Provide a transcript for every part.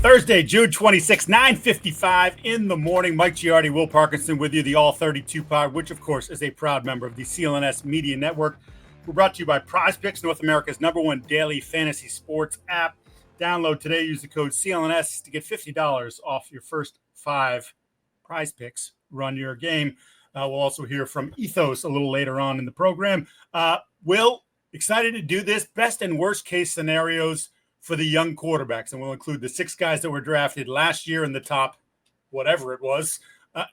Thursday, June 26, 9:55 in the morning. Mike Giardi, Will Parkinson with you, the All 32 Pod, which, of course, is a proud member of the CLNS Media Network. We're brought to you by PrizePicks, North America's #1 daily fantasy sports app. Download today. Use the code CLNS to get $50 off your first 5 PrizePicks. Run your game. We'll also hear from Ethos a little later on in the program. Will, excited to do this. Best and worst case scenarios for the young quarterbacks, and we'll include the 6 guys that were drafted last year in the top whatever it was,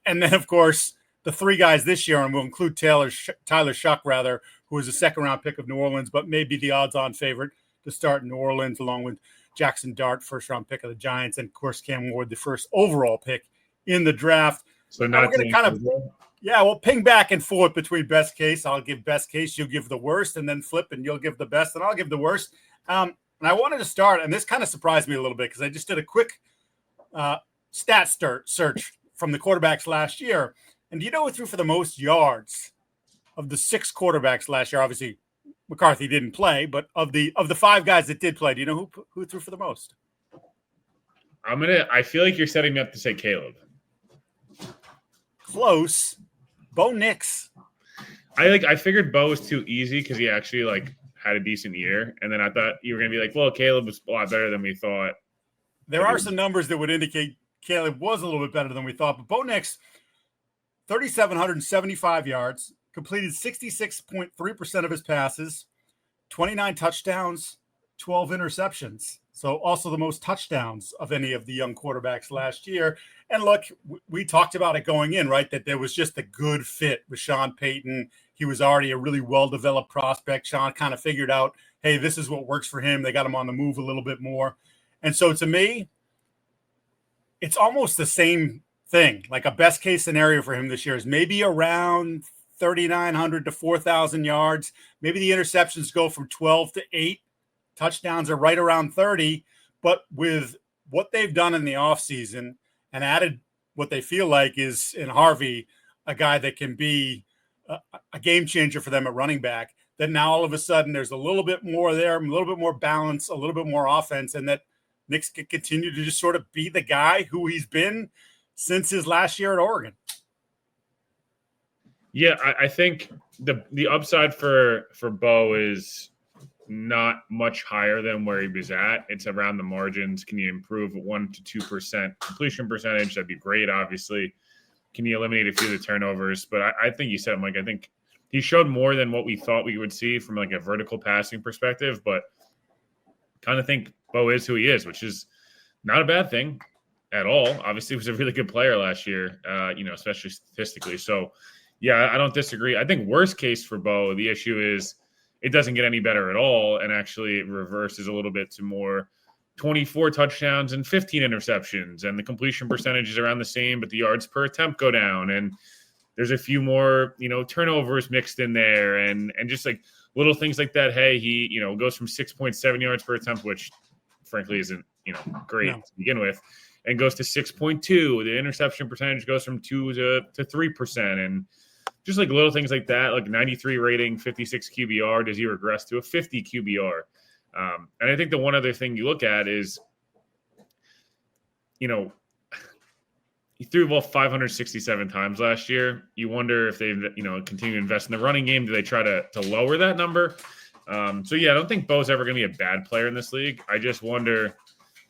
and then, of course, the 3 guys this year, and we'll include Tayler Shough, who was a second-round pick of New Orleans, but maybe the odds-on favorite to start in New Orleans, along with Jaxson Dart, first-round pick of the Giants, and, of course, Cam Ward, the first overall pick in the draft. So now we're going to kind of we'll ping back and forth between best case. I'll give best case, you'll give the worst, and then flip, and you'll give the best, and I'll give the worst. And I wanted to start, and this kind of surprised me a little bit because I just did a quick stat search from the quarterbacks last year. And do you know who threw for the most yards of the 6 quarterbacks last year? Obviously, McCarthy didn't play, but of the 5 guys that did play, do you know who threw for the most? I feel like you're setting me up to say Caleb. Close. Bo Nix. I figured Bo was too easy because he actually had a decent year, and then I thought you were going to be like, well, Caleb was a lot better than we thought. There are some numbers that would indicate Caleb was a little bit better than we thought, but Bo Nix, 3,775 yards, completed 66.3% of his passes, 29 touchdowns, 12 interceptions. So also the most touchdowns of any of the young quarterbacks last year. And look, we talked about it going in, right, that there was just a good fit with Sean Payton. He was already a really well-developed prospect. Sean kind of figured out, hey, this is what works for him. They got him on the move a little bit more. And so to me, it's almost the same thing. Like a best-case scenario for him this year is maybe around 3,900 to 4,000 yards. Maybe the interceptions go from 12 to 8. Touchdowns are right around 30. But with what they've done in the offseason and added what they feel like is, in Harvey, a guy that can be a game changer for them at running back, that now all of a sudden there's a little bit more there, a little bit more balance, a little bit more offense, and that Nix can continue to just sort of be the guy who he's been since his last year at Oregon. Yeah, I think the upside for Bo is not much higher than where he was at. It's around the margins. Can you improve 1 to 2% completion percentage? That'd be great, obviously. Can you eliminate a few of the turnovers? But I think you said, Mike, I think he showed more than what we thought we would see from a vertical passing perspective, but kind of think Bo is who he is, which is not a bad thing at all. Obviously, he was a really good player last year, especially statistically. So, yeah, I don't disagree. I think worst case for Bo, the issue is it doesn't get any better at all, and actually it reverses a little bit to more 24 touchdowns and 15 interceptions, and the completion percentage is around the same, but the yards per attempt go down, and there's a few more, turnovers mixed in there, and just little things like that. Hey, he, goes from 6.7 yards per attempt, which frankly isn't, great to begin with, and goes to 6.2. The interception percentage goes from 2 to 3%, and just little things like that, 93 rating, 56 QBR. Does he regress to a 50 QBR? And I think the one other thing you look at is, he threw the ball 567 times last year. You wonder if they've, continue to invest in the running game. Do they try to lower that number? So, yeah, I don't think Bo's ever going to be a bad player in this league. I just wonder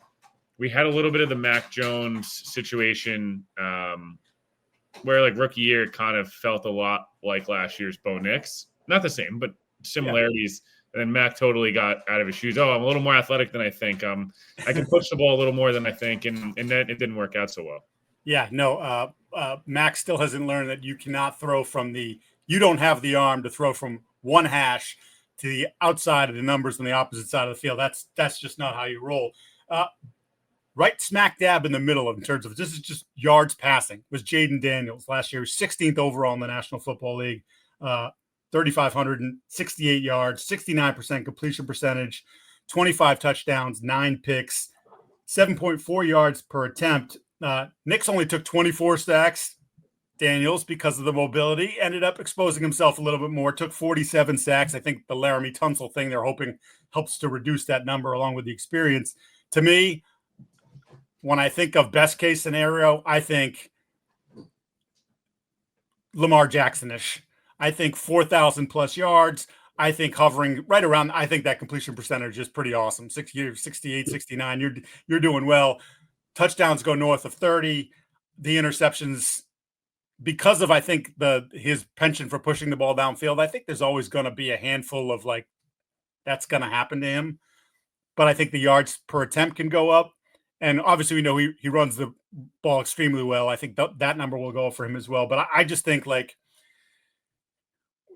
– we had a little bit of the Mac Jones situation where, rookie year kind of felt a lot like last year's Bo Nix. Not the same, but similarities. Yeah. And then Mac totally got out of his shoes. Oh, I'm a little more athletic than I think. I can push the ball a little more than I think, and then it didn't work out so well. Yeah, no, Mac still hasn't learned that you cannot throw you don't have the arm to throw from one hash to the outside of the numbers on the opposite side of the field. That's just not how you roll. Right smack dab in the middle in terms of this is just yards passing was Jayden Daniels last year, 16th overall in the National Football League. 3,568 yards, 69% completion percentage, 25 touchdowns, 9 picks, 7.4 yards per attempt. Nix only took 24 sacks. Daniels, because of the mobility, ended up exposing himself a little bit more, took 47 sacks. I think the Laramie Tunsil thing they're hoping helps to reduce that number along with the experience. To me, when I think of best case scenario, I think Lamar Jackson-ish. I think 4,000 plus yards. I think hovering right around, I think that completion percentage is pretty awesome. 68, 69. You're doing well. Touchdowns go north of 30. The interceptions, because of, I think, his penchant for pushing the ball downfield, I think there's always going to be a handful of like, that's going to happen to him. But I think the yards per attempt can go up. And obviously we know he runs the ball extremely well. I think that number will go up for him as well. But I just think like,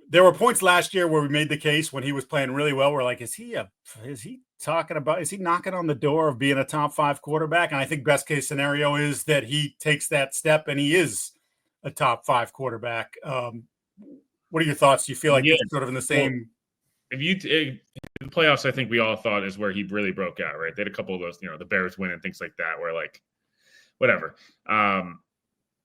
there were points last year where we made the case when he was playing really well. We're like, is he knocking on the door of being a top 5 quarterback? And I think best case scenario is that he takes that step and he is a top 5 quarterback. What are your thoughts? Do you feel like it's sort of in the same? Well, the playoffs, I think we all thought is where he really broke out, right? They had a couple of those, the Bears win and things like that, where like, whatever.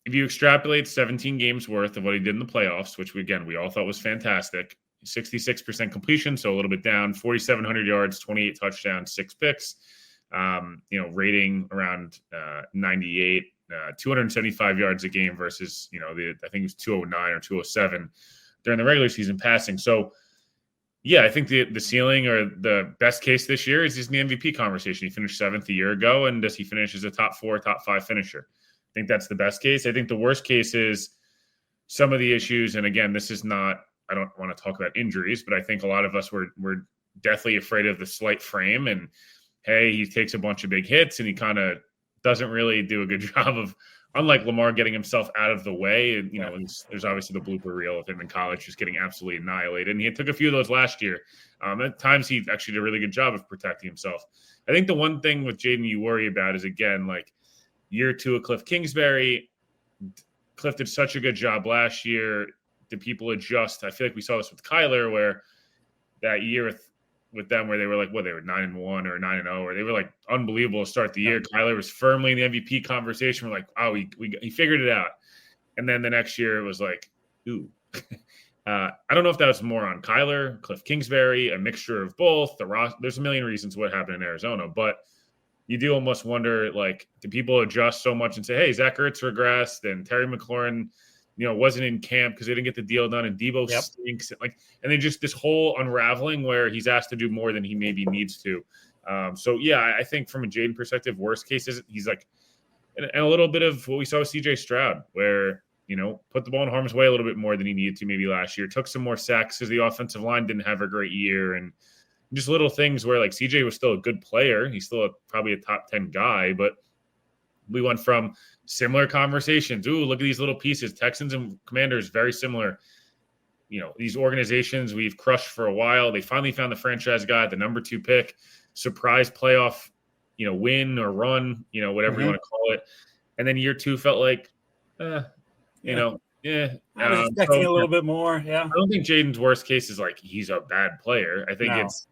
If you extrapolate 17 games worth of what he did in the playoffs, which we all thought was fantastic, 66% completion, so a little bit down, 4,700 yards, 28 touchdowns, 6 picks, rating around 98, 275 yards a game versus, I think it was 209 or 207 during the regular season passing. So, yeah, I think the ceiling or the best case this year is in the MVP conversation. He finished 7th a year ago, and does he finish as a top 4, top 5 finisher? I think that's the best case. I think the worst case is some of the issues. And again, this is not, I don't want to talk about injuries, but I think a lot of us were deathly afraid of the slight frame. And hey, he takes a bunch of big hits and he kind of doesn't really do a good job of, unlike Lamar, getting himself out of the way. And, there's obviously the blooper reel of him in college just getting absolutely annihilated. And he took a few of those last year. At times he actually did a really good job of protecting himself. I think the one thing with Jayden you worry about is, again, like, year 2 of Cliff Kingsbury. Cliff did such a good job last year. Did people adjust? I feel like we saw this with Kyler, where that year with them, where they were like, they were 9-1 or 9-0, or they were like unbelievable to start the year. Kyler was firmly in the MVP conversation. We're like, oh, he figured it out. And then the next year it was like, ooh. I don't know if that was more on Kyler, Cliff Kingsbury, a mixture of both. There's a million reasons what happened in Arizona, but you do almost wonder, like, do people adjust so much and say, hey, Zach Ertz regressed and Terry McLaurin, wasn't in camp because they didn't get the deal done and Debo stinks. And then just this whole unraveling where he's asked to do more than he maybe needs to. So, yeah, I think from a Jayden perspective, worst case is he's like, and a little bit of what we saw with CJ Stroud, where, put the ball in harm's way a little bit more than he needed to maybe last year. Took some more sacks because the offensive line didn't have a great year, and just little things where, like, CJ was still a good player. He's still probably a top 10 guy, but we went from similar conversations. Ooh, look at these little pieces. Texans and Commanders, very similar. These organizations we've crushed for a while. They finally found the franchise guy, the number 2 pick, surprise playoff, win or run, whatever you want to call it. And then year 2 felt like, I was expecting a little bit more. Yeah. I don't think Jayden's worst case is like he's a bad player. I think it's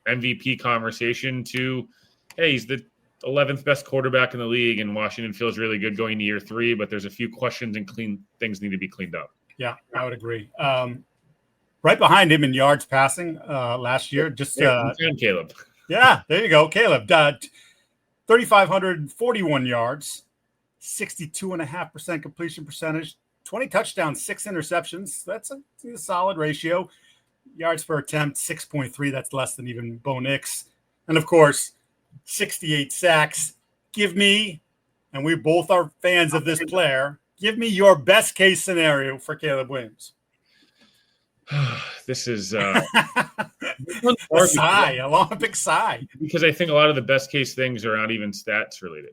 MVP conversation to, hey, he's the 11th best quarterback in the league, and Washington feels really good going to year 3, but there's a few questions and things need to be cleaned up. Yeah, I would agree. Right behind him in yards passing last year, just Caleb. Yeah, there you go, Caleb. 3,541 yards, 62.5% completion percentage, 20 touchdowns, 6 interceptions. That's a solid ratio. Yards per attempt, 6.3. That's less than even Bo Nix. And, of course, 68 sacks. Give me, and we both are fans of this player, give me your best case scenario for Caleb Williams. This is a sigh, a long big sigh. Because I think a lot of the best case things are not even stats related.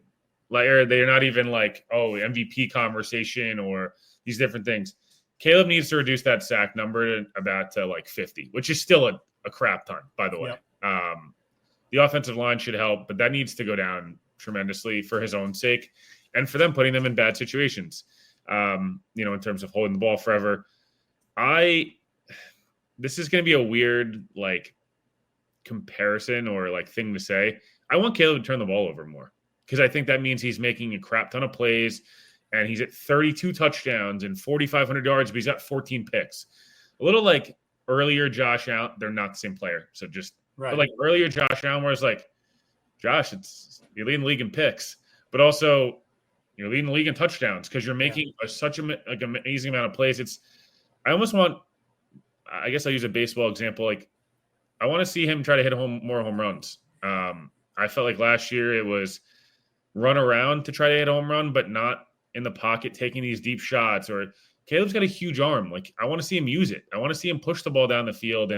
Like, they're not even like, MVP conversation or these different things. Caleb needs to reduce that sack number to about like 50, which is still a crap ton, by the way. Yep. The offensive line should help, but that needs to go down tremendously for his own sake and for them putting them in bad situations, in terms of holding the ball forever. This is going to be a weird, like, comparison or like thing to say. I want Caleb to turn the ball over more because I think that means he's making a crap ton of plays. And he's at 32 touchdowns and 4,500 yards, but he's got 14 picks. A little like earlier Josh Allen. They're not the same player. So just but like earlier Josh Allen, where it's like, Josh, you're leading the league in picks. but also you're leading the league in touchdowns because you're making such an amazing amount of plays. I almost want, I guess I'll use a baseball example. Like, I want to see him try to hit more home runs. I felt like last year it was run around to try to hit a home run, but not in the pocket, taking these deep shots. Or Caleb's got a huge arm. Like, I want to see him use it. I want to see him push the ball down the field,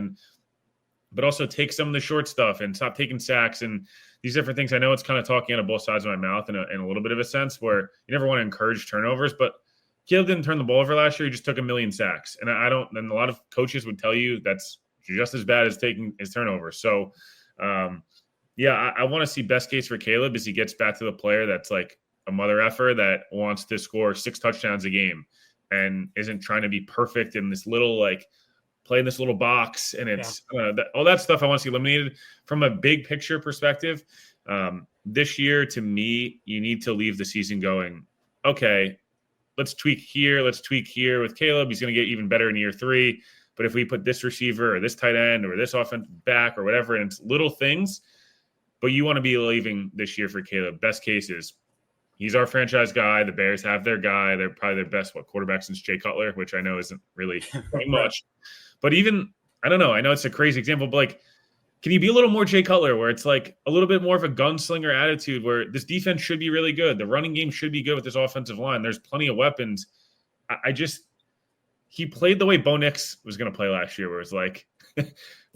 but also take some of the short stuff and stop taking sacks and these different things. I know it's kind of talking out of both sides of my mouth in a little bit of a sense where you never want to encourage turnovers, but Caleb didn't turn the ball over last year. He just took 1 million sacks. And and a lot of coaches would tell you that's just as bad as taking his turnovers. So, I want to see best case for Caleb as he gets back to the player that's like a mother effer that wants to score 6 touchdowns a game and isn't trying to be perfect in this little, like, play in this little box. And it's all that stuff I want to see eliminated from a big picture perspective. This year, to me, you need to leave the season going, okay, let's tweak here. Let's tweak here with Caleb. He's going to get even better in year 3. But if we put this receiver or this tight end or this offensive back or whatever, and it's little things, but you want to be leaving this year for Caleb. Best case is he's our franchise guy. The Bears have their guy. They're probably their best quarterback since Jay Cutler, which I know isn't really very much. But even, I don't know, I know it's a crazy example, but like, can you be a little more Jay Cutler where it's like a little bit more of a gunslinger attitude where this defense should be really good. The running game should be good with this offensive line. There's plenty of weapons. He played the way Bo Nix was going to play last year where it's like,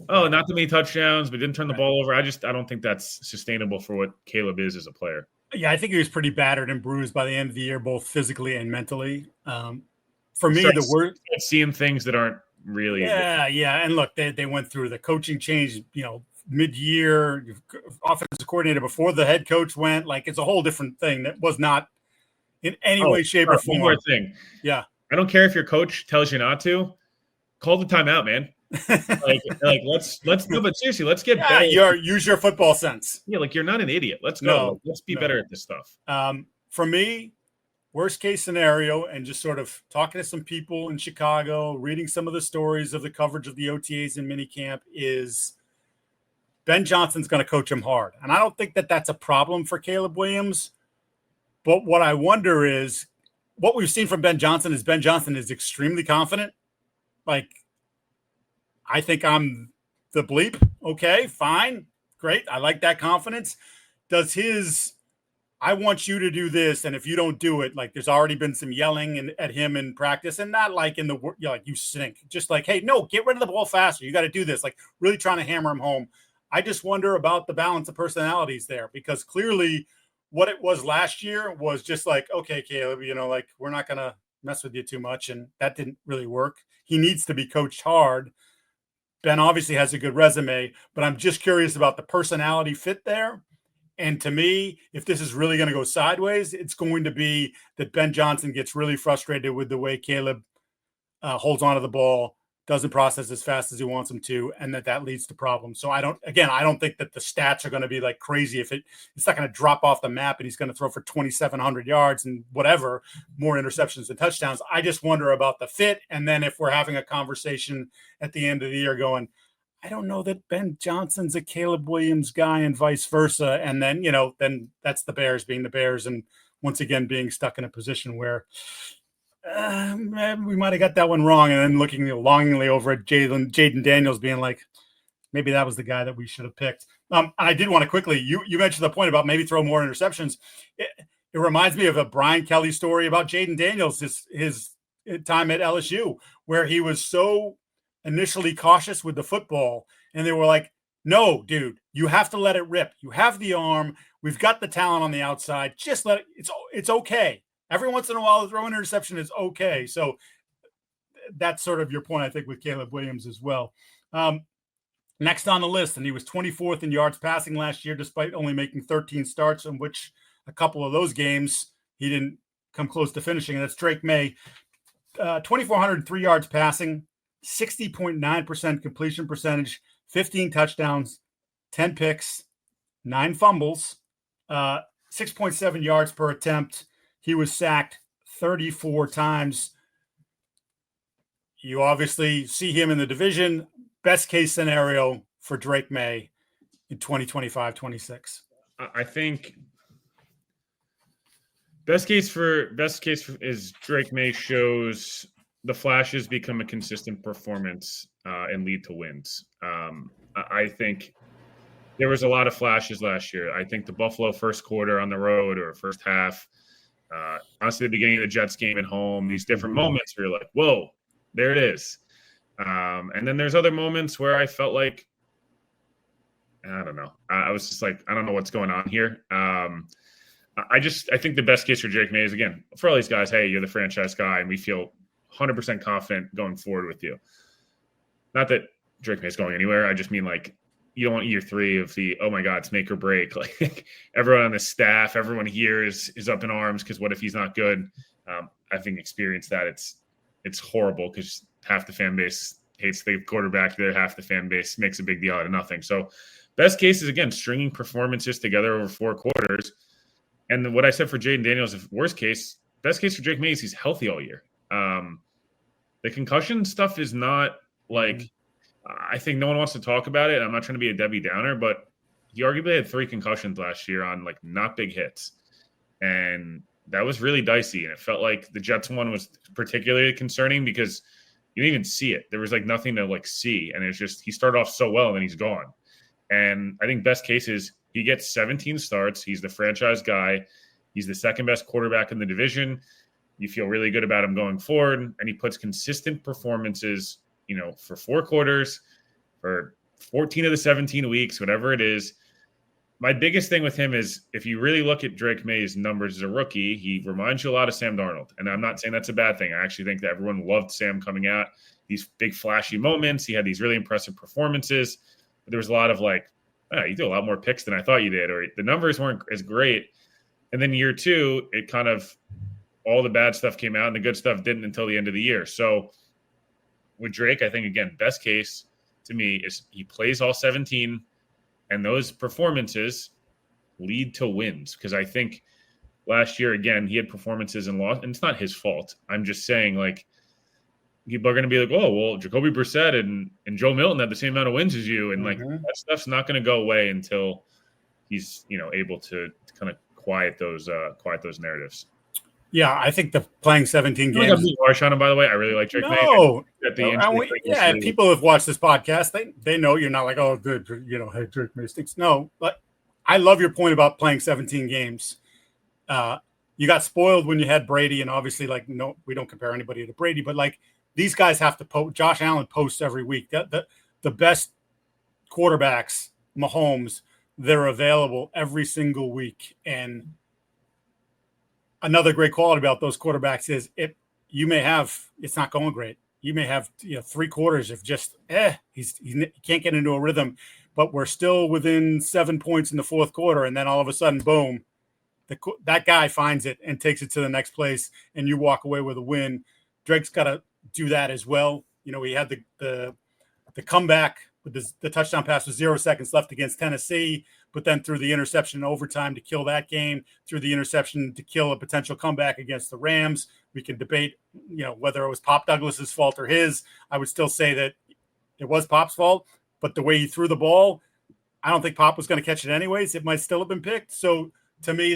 oh, not too many touchdowns, but didn't turn the ball over. I don't think that's sustainable for what Caleb is as a player. Yeah, I think he was pretty battered and bruised by the end of the year, both physically and mentally. For me, the worst seeing things that aren't really. Yeah. And look, they went through the coaching change, mid-year, offensive coordinator before the head coach went. Like, it's a whole different thing that was not in any way, shape, or form. One more thing. Yeah. I don't care if your coach tells you not to. Call the timeout, man. let's no, but seriously, let's get better. Use your football sense. Yeah, like, you're not an idiot. Let's go. Let's be better at this stuff. For me, worst case scenario, and just sort of talking to some people in Chicago, reading some of the stories of the coverage of the OTAs and minicamp, is Ben Johnson's going to coach him hard. And I don't think that that's a problem for Caleb Williams. But what I wonder is, what we've seen from Ben Johnson is extremely confident. Like, I think I'm the bleep. Okay, fine. Great. I like that confidence. Does his, I want you to do this, and if you don't do it, like, there's already been some yelling at him in practice, and not like in the, like, you stink. Just like, hey, no, get rid of the ball faster. You got to do this. Like, really trying to hammer him home. I just wonder about the balance of personalities there, because clearly what it was last year was just like, okay, Caleb, like, we're not going to mess with you too much. And that didn't really work. He needs to be coached hard. Ben obviously has a good resume, but I'm just curious about the personality fit there. And to me, if this is really going to go sideways, it's going to be that Ben Johnson gets really frustrated with the way Caleb holds onto the ball, doesn't process as fast as he wants him to, and that leads to problems. So I don't think that the stats are going to be like crazy. If it's not going to drop off the map and he's going to throw for 2,700 yards and whatever, more interceptions than touchdowns. I just wonder about the fit. And then if we're having a conversation at the end of the year going, I don't know that Ben Johnson's a Caleb Williams guy and vice versa. And then, then that's the Bears being the Bears. And once again, being stuck in a position where we might have got that one wrong, and then looking longingly over at Jayden Daniels being like, maybe that was the guy that we should have picked. And I did want to quickly, you mentioned the point about maybe throw more interceptions. It reminds me of a Brian Kelly story about Jayden Daniels, his time at LSU, where he was so initially cautious with the football, and they were like, no, dude, you have to let it rip. You have the arm. We've got the talent on the outside. Just let it. It's okay. Every once in a while, throwing an interception is okay. So that's sort of your point, I think, with Caleb Williams as well. Next on the list, and he was 24th in yards passing last year, despite only making 13 starts, in which a couple of those games he didn't come close to finishing. And that's Drake Maye. 2,403 yards passing, 60.9% completion percentage, 15 touchdowns, 10 picks, 9 fumbles, 6.7 yards per attempt. He was sacked 34 times. You obviously see him in the division. Best case scenario for Drake Maye in 2025-26. I think Best case is Drake Maye shows the flashes become a consistent performance and lead to wins. I think there was a lot of flashes last year. I think the Buffalo first quarter on the road or first half, honestly, the beginning of the Jets game at home, these different moments where you're like, whoa, there it is. And then there's other moments where I felt like, I don't know. I was just like, I don't know what's going on here. I think the best case for Drake Maye is, again, for all these guys, hey, you're the franchise guy, and we feel 100% confident going forward with you. Not that Drake Maye is going anywhere. I just mean, like, you don't want year 3 of the, oh my God, it's make or break. Like, everyone on the staff, everyone here is up in arms because what if he's not good? I think experienced that. It's horrible because half the fan base hates the quarterback there, half the fan base makes a big deal out of nothing. So best case is, again, stringing performances together over 4 quarters. And what I said for Jayden Daniels, if worst case, best case for Drake Maye is he's healthy all year. The concussion stuff is not like, I think no one wants to talk about it. I'm not trying to be a Debbie Downer, but he arguably had 3 concussions last year on, like, not big hits. And that was really dicey. And it felt like the Jets one was particularly concerning because you didn't even see it. There was, like, nothing to, like, see. And it's just, he started off so well and then he's gone. And I think best case is he gets 17 starts. He's the franchise guy. He's the second best quarterback in the division. You feel really good about him going forward. And he puts consistent performances, for 4 quarters, for 14 of the 17 weeks, whatever it is. My biggest thing with him is, if you really look at Drake Maye's numbers as a rookie, he reminds you a lot of Sam Darnold. And I'm not saying that's a bad thing. I actually think that everyone loved Sam coming out. These big flashy moments. He had these really impressive performances. But there was a lot of like, oh, you do a lot more picks than I thought you did, or the numbers weren't as great. And then year 2, it kind of, all the bad stuff came out and the good stuff didn't until the end of the year. So with Drake, I think, again, best case to me is he plays all 17 and those performances lead to wins. Because I think last year, again, he had performances and lost, and it's not his fault. I'm just saying, like, people are going to be like, oh, well, Jacoby Brissett and Joe Milton had the same amount of wins as you. And like, that stuff's not going to go away until he's, able to kind of quiet those narratives. Yeah, I think the playing 17 games. I'm being harsh on him, by the way. I really like Drake Maye. People who have watched this podcast, they know you're not like, oh, good, hey, Drake Maye stinks. No, but I love your point about playing 17 games. You got spoiled when you had Brady, and obviously, like, no, we don't compare anybody to Brady, but like, these guys have to post. Josh Allen posts every week. The best quarterbacks, Mahomes, they're available every single week. And another great quality about those quarterbacks is it's not going great. You may have 3 quarters of just he can't get into a rhythm, but we're still within 7 points in the 4th quarter, and then all of a sudden, boom, that guy finds it and takes it to the next place, and you walk away with a win. Drake's got to do that as well. He had the comeback with the touchdown pass with 0 seconds left against Tennessee, but then through the interception in overtime to kill that game, through the interception to kill a potential comeback against the Rams. We can debate, whether it was Pop Douglas's fault or his. I would still say that it was Pop's fault, but the way he threw the ball, I don't think Pop was going to catch it anyways. It might still have been picked. So to me,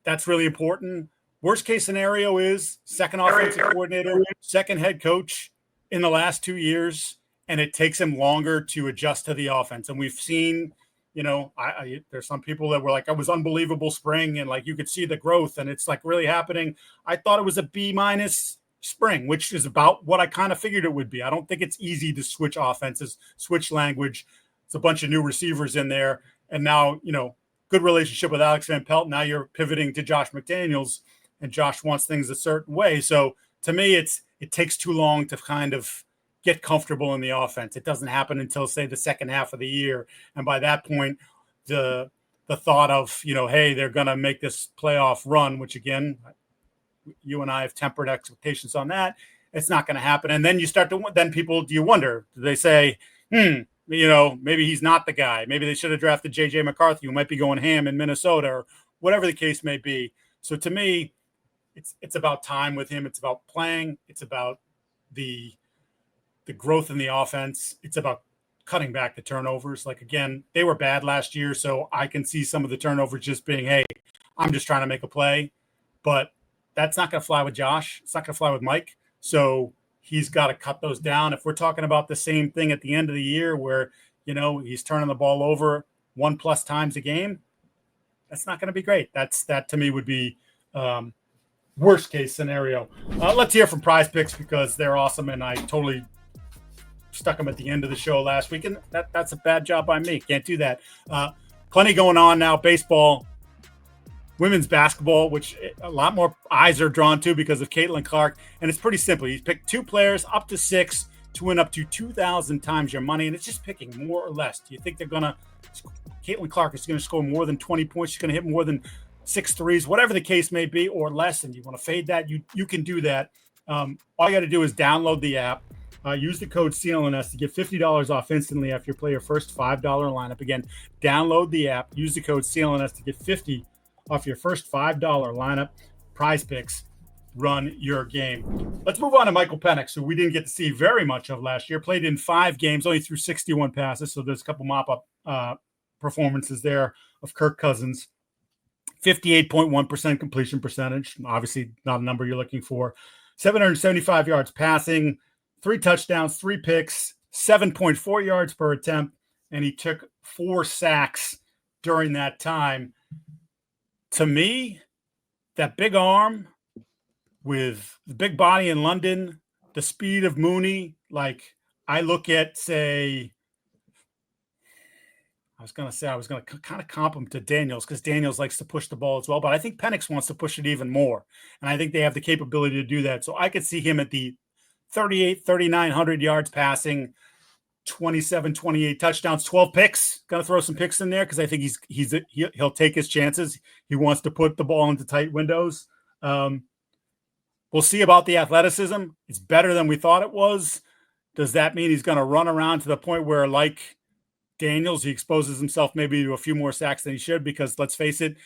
that's really important. Worst case scenario is second offensive coordinator, second head coach in the last 2 years, and it takes him longer to adjust to the offense. And we've seen, there's some people that were like, it was unbelievable spring, and like you could see the growth, and it's like really happening. I thought it was a B- spring, which is about what I kind of figured it would be. I don't think it's easy to switch offenses, switch language. It's a bunch of new receivers in there, and now good relationship with Alex Van Pelt. Now you're pivoting to Josh McDaniels, and Josh wants things a certain way. So to me, it takes too long to kind of get comfortable in the offense. It doesn't happen until, say, the second half of the year. And by that point, the thought of, hey, they're going to make this playoff run, which again, you and I have tempered expectations on that. It's not going to happen. And then you wonder, do they say, maybe he's not the guy. Maybe they should have drafted J.J. McCarthy, who might be going ham in Minnesota, or whatever the case may be. So to me, it's about time with him. It's about playing. It's about the growth in the offense. It's about cutting back the turnovers. Like, again, they were bad last year, so I can see some of the turnovers just being, hey, I'm just trying to make a play. But that's not going to fly with Josh. It's not going to fly with Mike. So he's got to cut those down. If we're talking about the same thing at the end of the year where, he's turning the ball over 1+ times a game, that's not going to be great. That to me would be worst case scenario. Let's hear from PrizePicks because they're awesome, and I totally stuck them at the end of the show last week, and that's a bad job by me. Can't do that. Plenty going on now. Baseball, women's basketball, which a lot more eyes are drawn to because of Caitlin Clark, and it's pretty simple. You pick 2 players up to 6 to win up to 2,000 times your money, and it's just picking more or less. Do you think Caitlin Clark is going to score more than 20 points? She's going to hit more than 6 threes, whatever the case may be, or less, and you want to fade that, you can do that. All you got to do is download the app. Use the code CLNS to get $50 off instantly after you play your first $5 lineup. Again, download the app. Use the code CLNS to get $50 off your first $5 lineup. PrizePicks, run your game. Let's move on to Michael Penix, who we didn't get to see very much of last year. Played in 5 games, only threw 61 passes, so there's a couple mop-up performances there of Kirk Cousins. 58.1% completion percentage. Obviously not a number you're looking for. 775 yards passing, 3 touchdowns, 3 picks, 7.4 yards per attempt, and he took 4 sacks during that time. To me, that big arm with the big body in London, the speed of Mooney, I look at, say, I was going to kind of comp him to Daniels because Daniels likes to push the ball as well, but I think Penix wants to push it even more, and I think they have the capability to do that. So I could see him at the 3,900 yards passing, 27, 28 touchdowns, 12 picks. Got to throw some picks in there because I think he'll take his chances. He wants to put the ball into tight windows. We'll see about the athleticism. It's better than we thought it was. Does that mean he's going to run around to the point where, like Daniels, he exposes himself maybe to a few more sacks than he should? Because let's face it,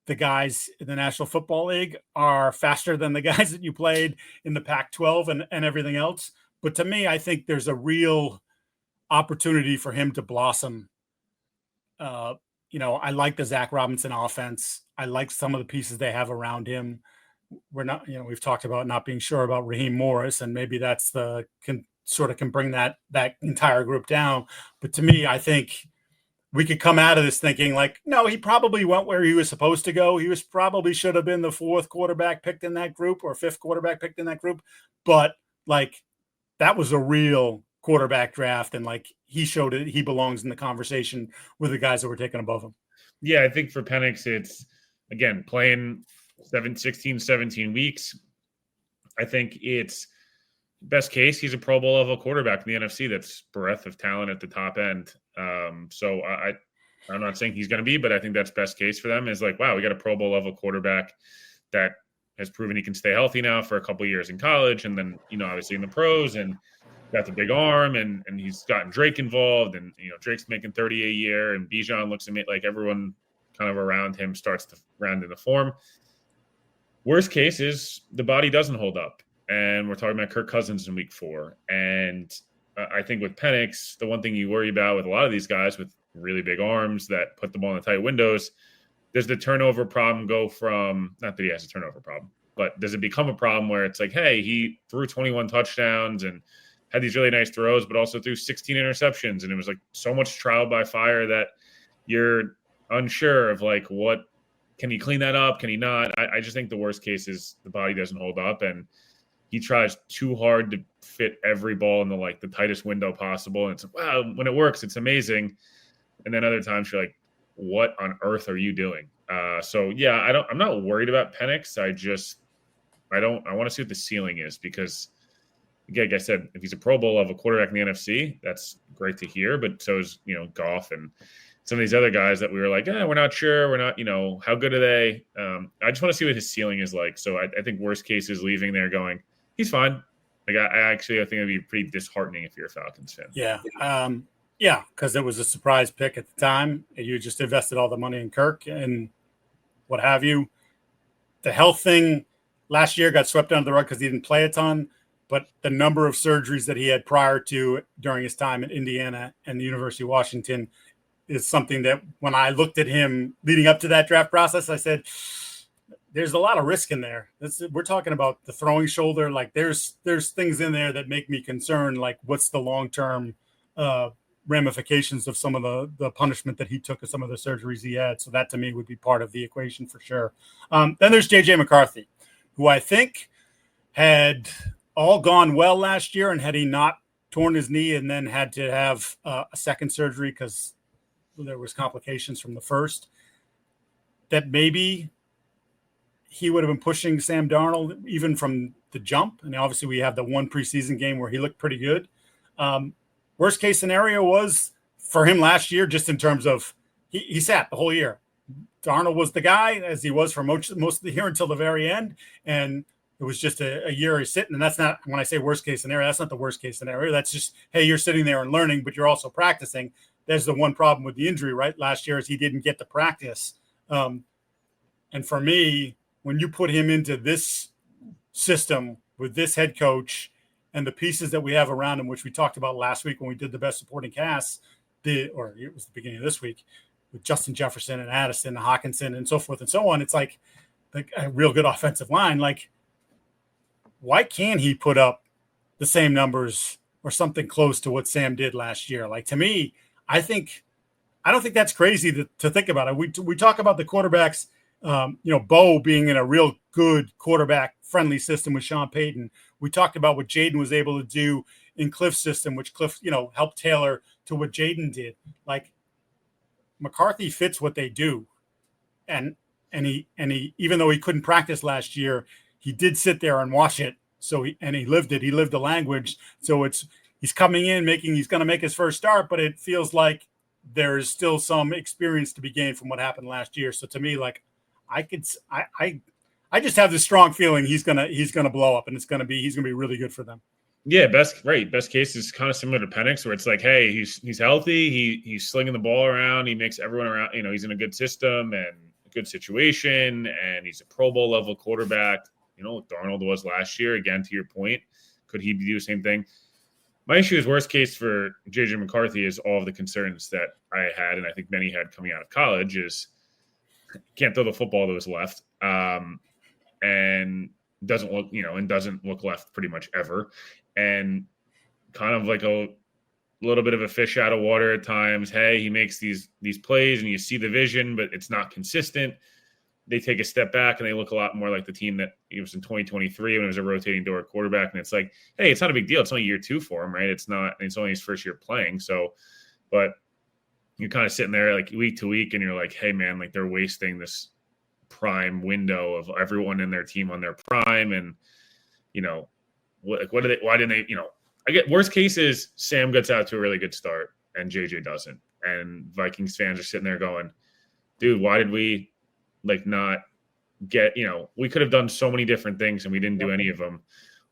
the guys in the National Football League are faster than the guys that you played in the Pac-12 and everything else. But to me, I think there's a real opportunity for him to blossom. I like the Zach Robinson offense. I like some of the pieces they have around him. We're not, we've talked about not being sure about Raheem Morris, and maybe that's can bring that entire group down. But to me, I think we could come out of this thinking no, he probably went where he was supposed to go. He probably should have been the 4th quarterback picked in that group or 5th quarterback picked in that group. But that was a real quarterback draft. And he showed it. He belongs in the conversation with the guys that were taken above him. Yeah. I think for Penix, it's again, playing 16, 17 weeks. I think it's best case. He's a Pro Bowl level quarterback in the NFC. That's breadth of talent at the top end. So I'm not saying he's going to be, but I think that's best case for them is wow, we got a Pro Bowl level quarterback that has proven he can stay healthy now for a couple of years in college. And then, obviously in the pros and got the big arm and he's gotten Drake involved and, Drake's making 30 a year and Bijan looks like everyone kind of around him starts to round into form. Worst case is the body doesn't hold up. And we're talking about Kirk Cousins in week 4. And I think with Penix, the one thing you worry about with a lot of these guys with really big arms that put the ball in the tight windows, does the turnover problem go from, not that he has a turnover problem, but does it become a problem where it's hey, he threw 21 touchdowns and had these really nice throws, but also threw 16 interceptions. And it was so much trial by fire that you're unsure of what, can he clean that up? Can he not? I just think the worst case is the body doesn't hold up and he tries too hard to fit every ball in the tightest window possible. And it's wow, when it works, it's amazing. And then other times you're what on earth are you doing? So yeah, I'm not worried about Penix. I want to see what the ceiling is because again, like I said, if he's a Pro Bowl level quarterback in the NFC, that's great to hear. But so is, Goff and some of these other guys that we were we're not sure. We're not, how good are they? I just want to see what his ceiling is like. So I think worst case is leaving there going, he's fine. I think it'd be pretty disheartening if you're a Falcons fan. Yeah. Yeah, because it was a surprise pick at the time. And you just invested all the money in Kirk and what have you. The health thing last year got swept under the rug because he didn't play a ton. But the number of surgeries that he had prior to during his time at Indiana and the University of Washington, is something that when I looked at him leading up to that draft process, I said, there's a lot of risk in there. We're talking about the throwing shoulder. Like there's things in there that make me concerned. Like what's the long-term ramifications of some of the punishment that he took and some of the surgeries he had. So that to me would be part of the equation for sure. Then there's JJ McCarthy, who I think had all gone well last year, and had he not torn his knee and then had to have a second surgery because there was complications from the first, that maybe he would have been pushing Sam Darnold even from the jump. And obviously we have the one preseason game where he looked pretty good. Worst case scenario was for him last year, just in terms of he sat the whole year. Darnold was the guy, as he was for most of the year until the very end. And it was just a year he's sitting. And that's not, when I say worst case scenario, that's not the worst case scenario. That's just, hey, you're sitting there and learning, but you're also practicing. There's the one problem with the injury, right? Last year is he didn't get to practice. And for me, when you put him into this system with this head coach and the pieces that we have around him, which we talked about last week when we did the best supporting cast, or it was the beginning of this week, with Justin Jefferson and Addison and Hawkinson and so forth and so on, it's like a real good offensive line. Like, why can't he put up the same numbers or something close to what Sam did last year? Like, to me, I don't think that's crazy to think about it. We talk about the quarterbacks, Bo being in a real good quarterback-friendly system with Sean Payton. We talked about what Jayden was able to do in Cliff's system, which Cliff, helped tailor to what Jayden did. Like, McCarthy fits what they do. And he even though he couldn't practice last year, he did sit there and watch it. So he lived it. He lived the language. So he's coming in he's going to make his first start, but it feels like there is still some experience to be gained from what happened last year. So to me, like, I just have this strong feeling he's gonna blow up, and he's gonna be really good for them. Yeah, best case is kind of similar to Penix, where it's like, hey, he's healthy, he's slinging the ball around, he makes everyone around, he's in a good system and a good situation, and he's a Pro Bowl level quarterback. Darnold was last year. Again, to your point, could he do the same thing? My issue is worst case for JJ McCarthy is all of the concerns that I had, and I think many had coming out of college, is can't throw the football to his left, and doesn't look left pretty much ever, and kind of like a little bit of a fish out of water at times. Hey, he makes these plays, and you see the vision, but it's not consistent. They take a step back, and they look a lot more like the team that it was in 2023 when it was a rotating door quarterback. And it's like, hey, it's not a big deal. It's only year 2 for him, right? It's only his first year playing. So, but you're kind of sitting there like week to week, and you're like, hey, man, like they're wasting this prime window of everyone in their team on their prime. And, what do they, why didn't they, I get worst case is Sam gets out to a really good start and JJ doesn't. And Vikings fans are sitting there going, dude, why did we not get, we could have done so many different things and we didn't do any of them.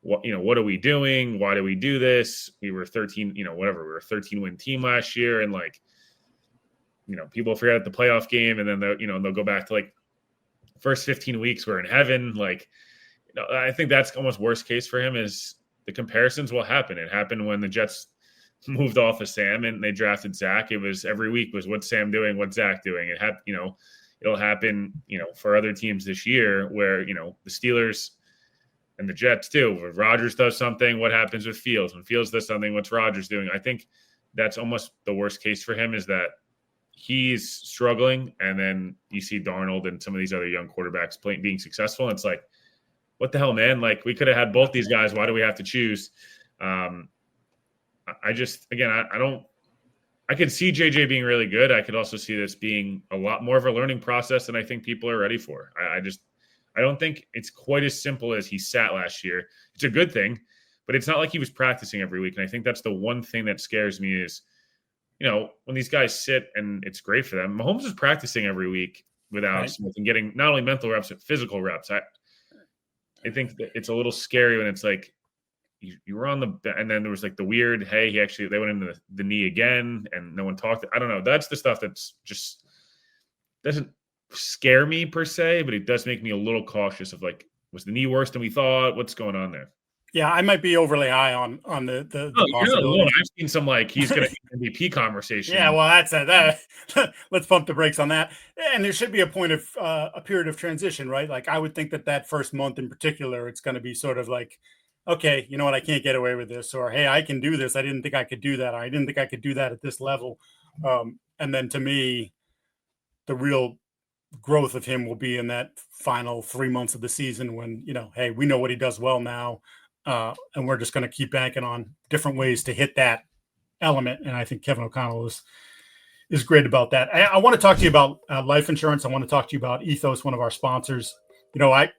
What are we doing? Why do we do this? We were 13, we were a 13-win team last year. And people forget the playoff game, and then they'll go back to first 15 weeks we're in heaven. I think that's almost worst case for him is the comparisons will happen. It happened when the Jets moved off of Sam and they drafted Zach. It was every week was what's Sam doing, what's Zach doing. It had, it'll happen, for other teams this year where, the Steelers and the Jets too. When Rodgers does something, what happens with Fields? When Fields does something, what's Rodgers doing? I think that's almost the worst case for him is that he's struggling, and then you see Darnold and some of these other young quarterbacks being successful. And it's like, what the hell, man? We could have had both these guys. Why do we have to choose? I could see JJ being really good. I could also see this being a lot more of a learning process than I think people are ready for. I don't think it's quite as simple as he sat last year. It's a good thing, but it's not like he was practicing every week. And I think that's the one thing that scares me is, when these guys sit and it's great for them. Mahomes is practicing every week without Smith and getting not only mental reps, but physical reps. I think that it's a little scary when it's like you were on and then there was the weird, hey, they went into the knee again and no one talked. I don't know. That's the stuff that's just doesn't scare me per se, but it does make me a little cautious of was the knee worse than we thought? What's going on there? Yeah, I might be overly high on No, the you're not alone. possibility. I've seen some he's going to MVP Yeah, conversation. well, that's that. Let's pump the brakes on that. And there should be a point of a period of transition, right? Like I would think that first month in particular, it's going to be sort of like, okay, you know what, I can't get away with this, or hey, I can do this. I didn't think I could do that. I didn't think I could do that at this level. And then to me, the real growth of him will be in that final 3 months of the season when, hey, we know what he does well now. And we're just going to keep banking on different ways to hit that element. And I think Kevin O'Connell is great about that. I want to talk to you about life insurance. I want to talk to you about Ethos, one of our sponsors. When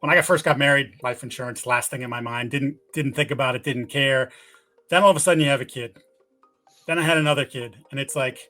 I first got married, life insurance, last thing in my mind, didn't think about it, didn't care. Then all of a sudden you have a kid. Then I had another kid, and it's like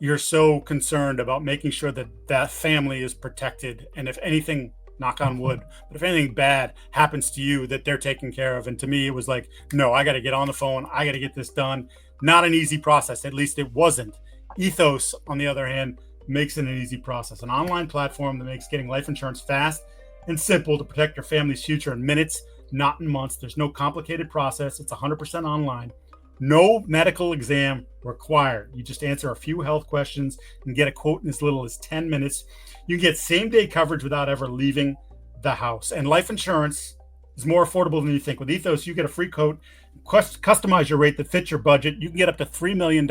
you're so concerned about making sure that family is protected. And if anything, knock on wood, but if anything bad happens to you, that they're taken care of. And to me, it was like, no, I got to get on the phone. I got to get this done. Not an easy process. At least it wasn't. Ethos, on the other hand, makes it an easy process. An online platform that makes getting life insurance fast and simple to protect your family's future in minutes, not in months. There's no complicated process. It's 100% online. No medical exam required. You just answer a few health questions and get a quote in as little as 10 minutes. You get same-day coverage without ever leaving the house. And life insurance is more affordable than you think. With Ethos, you get a free quote, customize your rate that fits your budget. You can get up to $3 million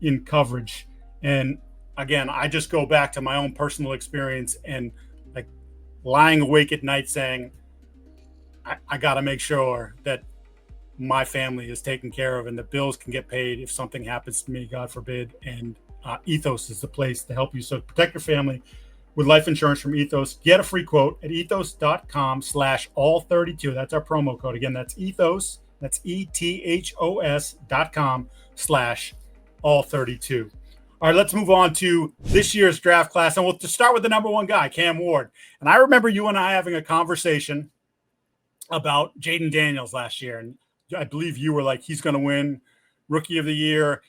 in coverage. And again, I just go back to my own personal experience and like lying awake at night saying, I got to make sure that my family is taken care of and the bills can get paid if something happens to me, God forbid. And Ethos is the place to help you. So protect your family with life insurance from Ethos. Get a free quote at ethos.com/all32. That's our promo code. Again, that's Ethos. That's ETHOS.com/all32. All right, let's move on to this year's draft class. And we'll start with the number one guy, Cam Ward. And I remember you and I having a conversation about Jayden Daniels last year. And I believe you were like, he's going to win Rookie of the Year.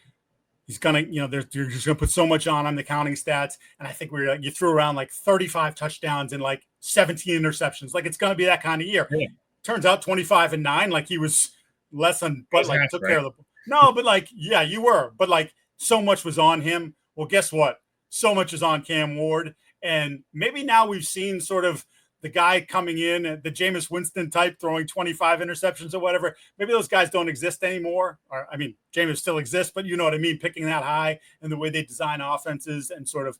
He's going to, you're just going to put so much on the counting stats. And I think you threw around like 35 touchdowns and like 17 interceptions. Like it's going to be that kind of year. Yeah. Turns out 25-9, like he was less than, but like took care of the. No, but like, yeah, you were. But like so much was on him. Well, guess what? So much is on Cam Ward. And maybe now we've seen sort of the guy coming in, the Jameis Winston type, throwing 25 interceptions or whatever. Maybe those guys don't exist anymore. Or, I mean, Jameis still exists, but you know what I mean, picking that high and the way they design offenses and sort of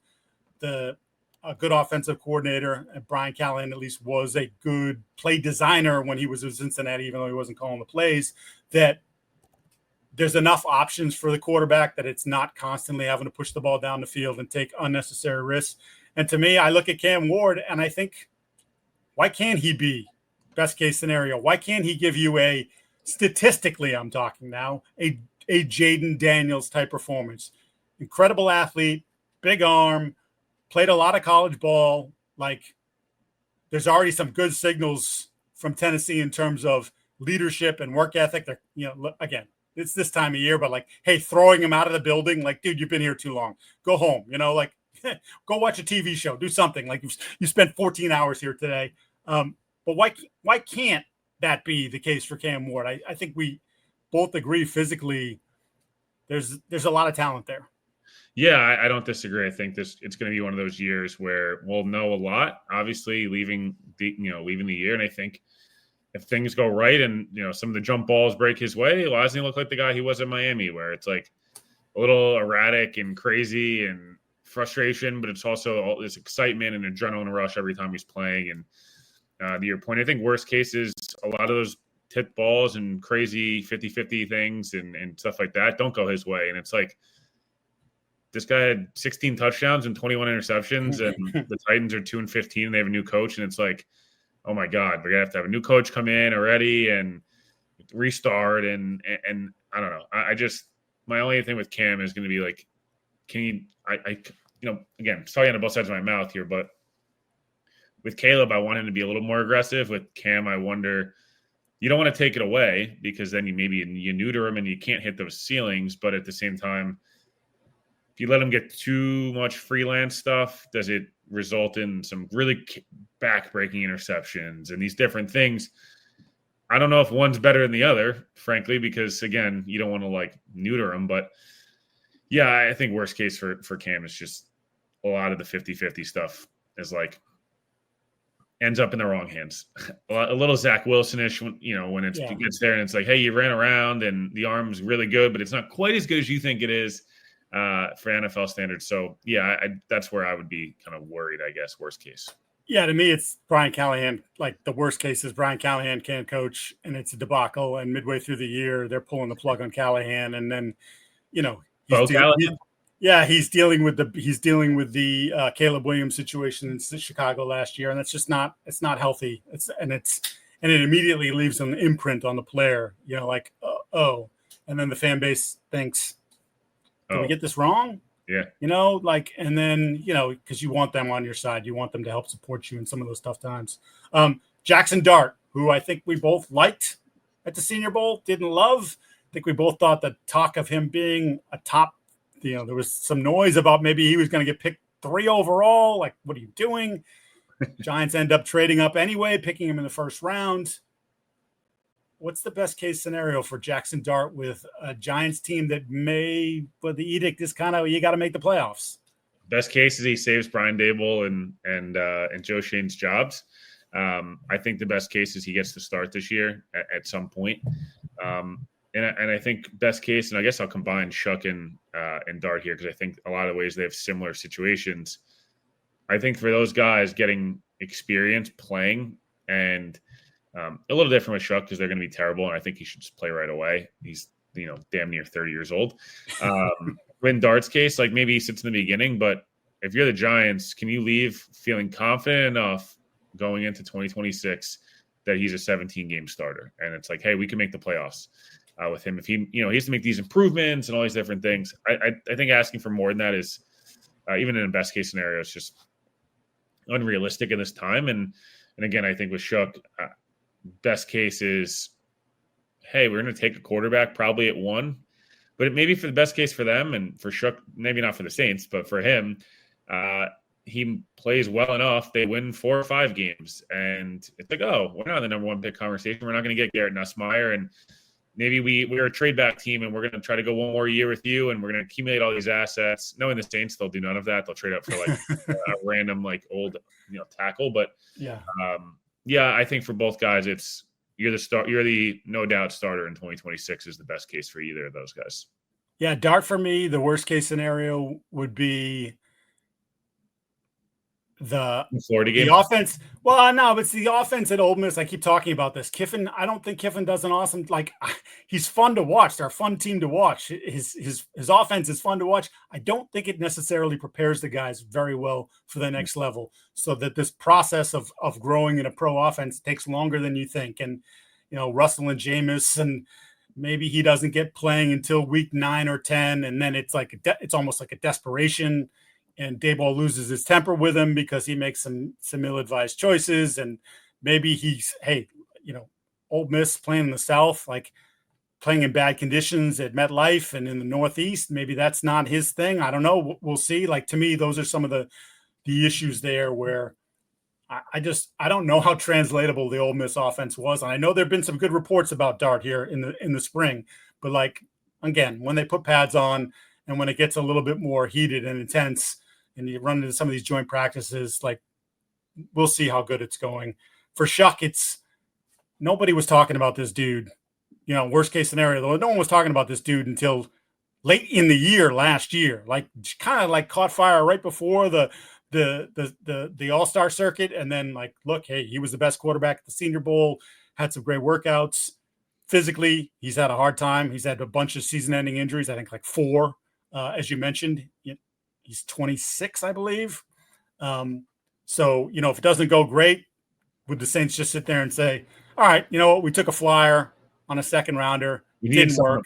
a good offensive coordinator. Brian Callahan at least was a good play designer when he was in Cincinnati, even though he wasn't calling the plays, that there's enough options for the quarterback that it's not constantly having to push the ball down the field and take unnecessary risks. And to me, I look at Cam Ward and I think, why can't he be best case scenario? Why can't he give you statistically, I'm talking now, a Jayden Daniels type performance? Incredible athlete, big arm, played a lot of college ball. Like there's already some good signals from Tennessee in terms of leadership and work ethic. They're, again, it's this time of year, but like, hey, throwing him out of the building, like, dude, you've been here too long. Go home, like go watch a TV show, do something. Like you spent 14 hours here today. But why can't that be the case for Cam Ward? I think we both agree physically there's a lot of talent there. Yeah, I don't disagree. I think it's going to be one of those years where we'll know a lot, obviously leaving the year. And I think if things go right and, some of the jump balls break his way, well, doesn't he look like the guy he was in Miami, where it's like a little erratic and crazy and frustration, but it's also all this excitement and adrenaline rush every time he's playing. And to your point, I think worst case is a lot of those tip balls and crazy 50-50 things and stuff like that don't go his way. And it's like, this guy had 16 touchdowns and 21 interceptions, and the Titans are 2-15 and they have a new coach. And it's like, oh my God, we're going to have a new coach come in already and restart. And I don't know. I just, my only thing with Cam is going to be like, can he, again, talking on both sides of my mouth here, but with Caleb, I want him to be a little more aggressive. With Cam, I wonder, you don't want to take it away because then you neuter him and you can't hit those ceilings. But at the same time, if you let him get too much freelance stuff, does it result in some really back-breaking interceptions and these different things? I don't know if one's better than the other, frankly, because again, you don't want to like neuter them. But yeah, I think worst case for Cam is just a lot of the 50-50 stuff is like ends up in the wrong hands. A little Zach Wilson-ish, when it gets there and it's like, hey, you ran around and the arm's really good, but it's not quite as good as you think it is for NFL standards. So yeah, that's where I would be kind of worried, I guess, worst case. Yeah, to me, it's Brian Callahan. Like the worst case is Brian Callahan can't coach, and it's a debacle. And midway through the year, they're pulling the plug on Callahan, and then, he's dealing with the Caleb Williams situation in Chicago last year, and it's not healthy. And it immediately leaves an imprint on the player. And then the fan base thinks, did we get this wrong? Yeah. And then, because you want them on your side, you want them to help support you in some of those tough times. Jaxson Dart, who I think we both liked at the Senior Bowl, didn't love. I think we both thought the talk of him being a top, there was some noise about maybe he was going to get picked 3 overall. Like, what are you doing? Giants end up trading up anyway, picking him in the first round. What's the best case scenario for Jaxson Dart with a Giants team that but the edict is kind of, you got to make the playoffs? Best case is he saves Brian Dable and Joe Shane's jobs. I think the best case is he gets to start this year at some point. And I think best case, and I guess I'll combine Shough and Dart here because I think a lot of ways they have similar situations. I think for those guys getting experience playing and a little different with Shough because they're going to be terrible, and I think he should just play right away. He's damn near 30 years old. In Dart's case, like maybe he sits in the beginning, but if you're the Giants, can you leave feeling confident enough going into 2026 that he's a 17-game starter? And it's like, hey, we can make the playoffs with him if he has to make these improvements and all these different things. I think asking for more than that is even in a best case scenario, it's just unrealistic in this time. And again, I think with Shough, best case is, hey, we're going to take a quarterback probably at 1, but maybe for the best case for them and for Shough, maybe not for the Saints, but for him, he plays well enough. They win 4 or 5 games, and it's like, oh, we're not the number 1 pick conversation. We're not going to get Garrett Nussmeier, and maybe we're a trade back team, and we're going to try to go 1 more year with you, and we're going to accumulate all these assets. Knowing the Saints, they'll do none of that. They'll trade up for like a random like old tackle, but yeah, I think for both guys, it's you're the no doubt starter in 2026 is the best case for either of those guys. Yeah, Dart for me, the worst case scenario would be the Florida game. The offense. Well, no, but it's the offense at Ole Miss. I keep talking about this. Kiffin, I don't think Kiffin does an awesome. Like, he's fun to watch. They're a fun team to watch. His offense is fun to watch. I don't think it necessarily prepares the guys very well for the next level. So that this process of growing in a pro offense takes longer than you think. And Russell and Jameis, and maybe he doesn't get playing until week 9 or 10, and then it's like it's almost like a desperation. And Daboll loses his temper with him because he makes some ill-advised choices. And maybe he's, Ole Miss playing in the South, like playing in bad conditions at MetLife and in the Northeast. Maybe that's not his thing. I don't know. We'll see. Like, to me, those are some of the issues there where I don't know how translatable the Ole Miss offense was. And I know there've been some good reports about Dart here in the spring, but like, again, when they put pads on and when it gets a little bit more heated and intense, and you run into some of these joint practices, like, we'll see how good it's going. For Shough, nobody was talking about this dude. Worst case scenario, though, no one was talking about this dude until late in the year last year. Like, kind of like caught fire right before the All-Star circuit, and then like, look, hey, he was the best quarterback at the Senior Bowl, had some great workouts. Physically, he's had a hard time. He's had a bunch of season-ending injuries, I think like 4, as you mentioned. He's 26, I believe. So, if it doesn't go great, would the Saints just sit there and say, all right, you know what? We took a flyer on a second rounder. Didn't work.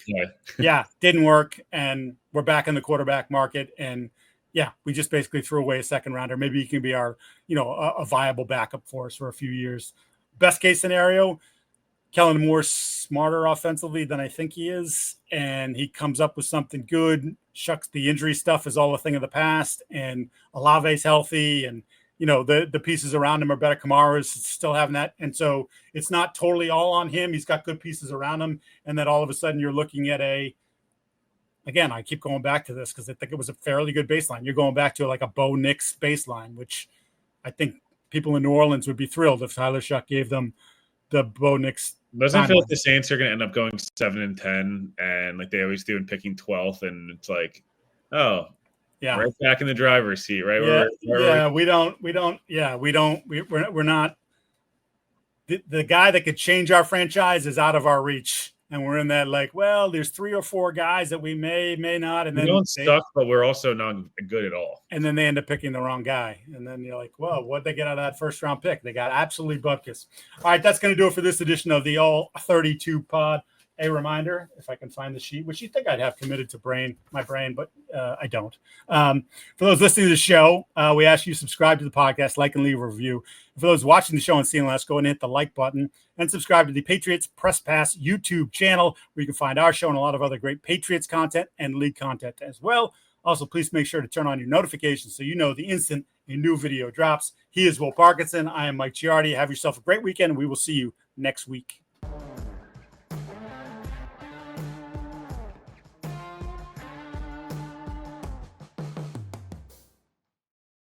Yeah, didn't work. And we're back in the quarterback market. And yeah, we just basically threw away a second rounder. Maybe he can be our, a viable backup for us for a few years. Best case scenario, Kellen Moore's smarter offensively than I think he is, and he comes up with something good. Shucks, the injury stuff is all a thing of the past, and Olave's healthy, and the pieces around him are better. Kamara's still having that. And so it's not totally all on him. He's got good pieces around him. And then all of a sudden you're looking at again, I keep going back to this because I think it was a fairly good baseline. You're going back to like a Bo Nix baseline, which I think people in New Orleans would be thrilled if Tyler Shough gave them the Bo Nix. Doesn't feel like the Saints are going to end up going 7-10, and like they always do, and picking 12th, and it's like, oh, yeah, right back in the driver's seat, right? We're not. The guy that could change our franchise is out of our reach. And we're in that there's 3 or 4 guys that we may not. And then we don't suck, but we're also not good at all. And then they end up picking the wrong guy. And then you're like, whoa, what'd they get out of that first round pick? They got absolutely bupkis. All right, that's going to do it for this edition of the All 32 pod. A reminder, if I can find the sheet, which you think I'd have committed to my brain, but I don't. For those listening to the show, we ask you to subscribe to the podcast, like and leave a review. For those watching the show on CLNS, go and hit the like button and subscribe to the Patriots Press Pass YouTube channel, where you can find our show and a lot of other great Patriots content and league content as well. Also, please make sure to turn on your notifications so you know the instant a new video drops. He is Will Parkinson. I am Mike Giardi. Have yourself a great weekend, and we will see you next week.